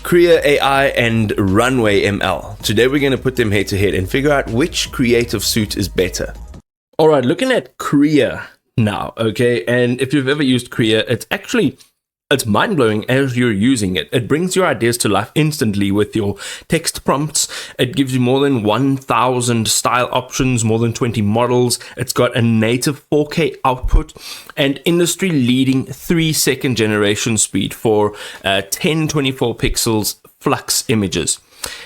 Krea.ai and Runway ML. Today we're going to put them head to head and figure out which creative suite is better. Alright, looking at Krea now, okay, and if you've ever used Krea, it's mind-blowing as you're using it. It brings your ideas to life instantly with your text prompts. It gives you more than 1,000 style options, more than 20 models. It's got a native 4K output and industry-leading 3-second generation speed for 1024 pixels flux images.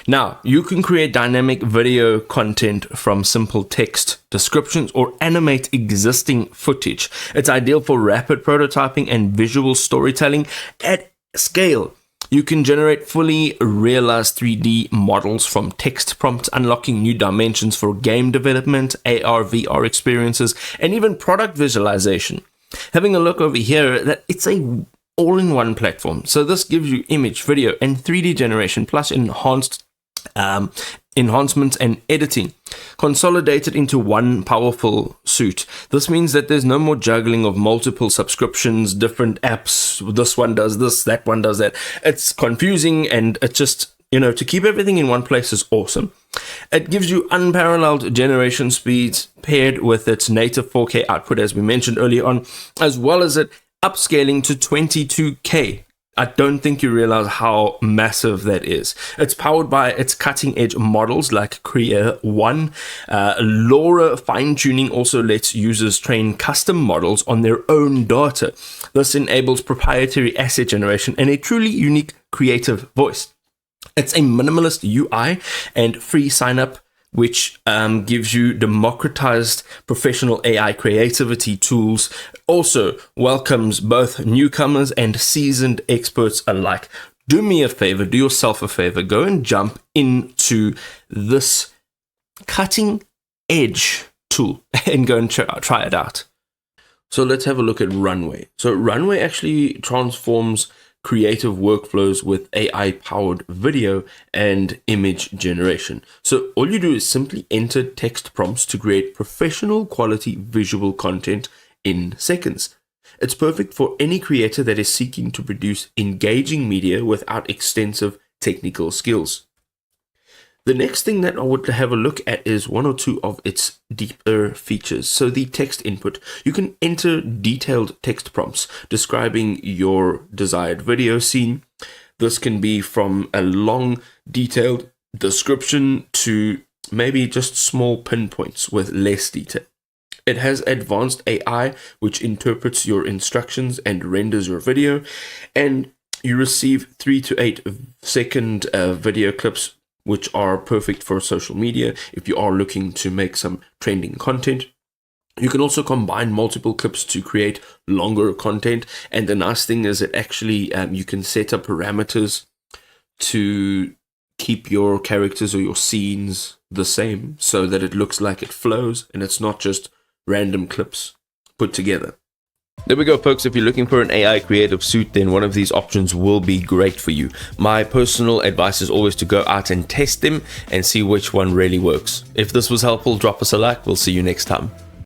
Now, you can create dynamic video content from simple text descriptions or animate existing footage. It's ideal for rapid prototyping and visual storytelling at scale. You can generate fully realized 3D models from text prompts, unlocking new dimensions for game development, AR, VR experiences, and even product visualization. Having a look over here, that it's a all-in-one platform. So this gives you image, video, and 3D generation, plus enhancements and editing, consolidated into one powerful suite. This means that there's no more juggling of multiple subscriptions, different apps. This one does this, that one does that. It's confusing, and it just, to keep everything in one place is awesome. It gives you unparalleled generation speeds paired with its native 4K output, as we mentioned earlier on, as well as it upscaling to 22K. I don't think you realize how massive that is. It's powered by its cutting-edge models like Krea.ai. LoRa fine-tuning also lets users train custom models on their own data. This enables proprietary asset generation and a truly unique creative voice. It's a minimalist UI and free sign-up, which gives you democratized professional AI creativity tools. Also welcomes both newcomers and seasoned experts alike. Do me a favor, do yourself a favor, go and jump into this cutting edge tool and go and try it out. So let's have a look at Runway. So Runway actually transforms creative workflows with AI-powered video and image generation. So all you do is simply enter text prompts to create professional quality visual content in seconds. It's perfect for any creator that is seeking to produce engaging media without extensive technical skills. The next thing that I would have a look at is one or two of its deeper features. So the text input, you can enter detailed text prompts describing your desired video scene. This can be from a long, detailed description to maybe just small pinpoints with less detail. It has advanced AI, which interprets your instructions and renders your video, and you receive 3 to 8 second video clips, which are perfect for social media if you are looking to make some trending content. You can also combine multiple clips to create longer content, and the nice thing is that actually you can set up parameters to keep your characters or your scenes the same so that it looks like it flows and it's not just random clips put together. There we go, folks. If you're looking for an AI creative suite, then one of these options will be great for you. My personal advice is always to go out and test them and see which one really works. If this was helpful, drop us a like. We'll see you next time.